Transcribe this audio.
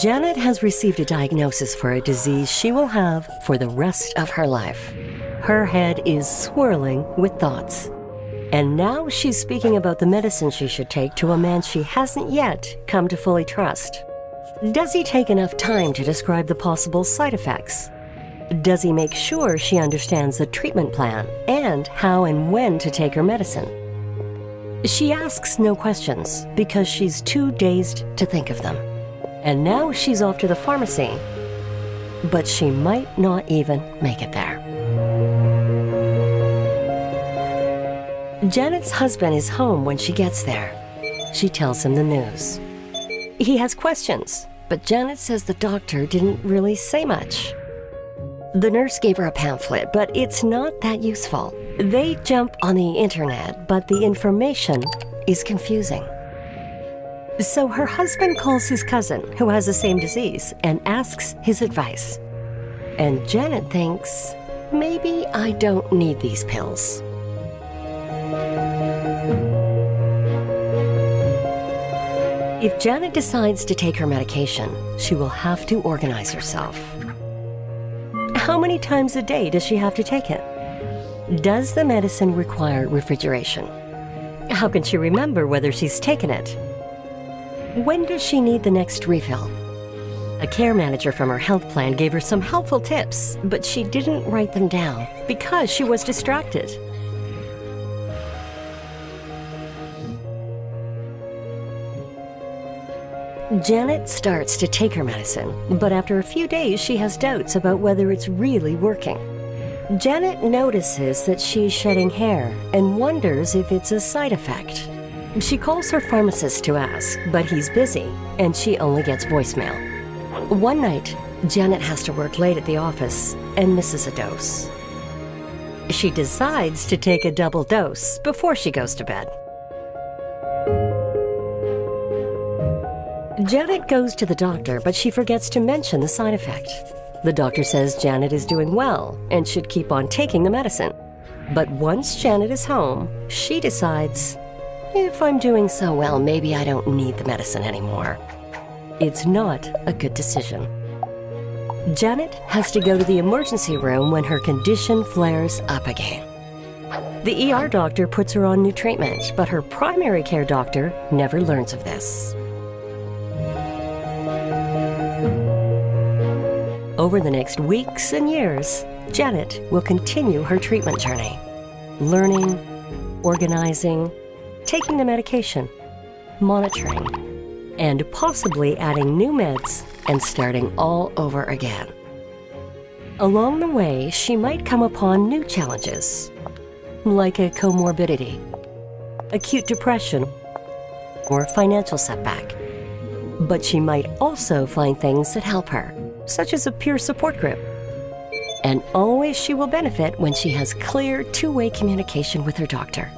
Janet has received a diagnosis for a disease she will have for the rest of her life. Her head is swirling with thoughts. And now she's speaking about the medicine she should take to a man she hasn't yet come to fully trust. Does he take enough time to describe the possible side effects? Does he make sure she understands the treatment plan and how and when to take her medicine? She asks no questions because she's too dazed to think of them. And now she's off to the pharmacy, but she might not even make it there. Janet's husband is home when she gets there. She tells him the news. He has questions, but Janet says the doctor didn't really say much. The nurse gave her a pamphlet, but it's not that useful. They jump on the internet, but the information is confusing. So her husband calls his cousin, who has the same disease, and asks his advice. And Janet thinks, maybe I don't need these pills. If Janet decides to take her medication, she will have to organize herself. How many times a day does she have to take it? Does the medicine require refrigeration? How can she remember whether she's taken it? When does she need the next refill? A care manager from her health plan gave her some helpful tips, but she didn't write them down because she was distracted. Janet starts to take her medicine, but after a few days she has doubts about whether it's really working. Janet notices that she's shedding hair and wonders if it's a side effect. She calls her pharmacist to ask, but he's busy, and she only gets voicemail. One night, Janet has to work late at the office and misses a dose. She decides to take a double dose before she goes to bed. Janet goes to the doctor, but she forgets to mention the side effect. The doctor says Janet is doing well and should keep on taking the medicine. But once Janet is home, she decides, if I'm doing so well, maybe I don't need the medicine anymore. It's not a good decision. Janet has to go to the emergency room when her condition flares up again. The ER doctor puts her on new treatment, but her primary care doctor never learns of this. Over the next weeks and years, Janet will continue her treatment journey, learning, organizing, taking the medication, monitoring, and possibly adding new meds and starting all over again. Along the way, she might come upon new challenges, like a comorbidity, acute depression, or financial setback. But she might also find things that help her, such as a peer support group. And always she will benefit when she has clear two-way communication with her doctor.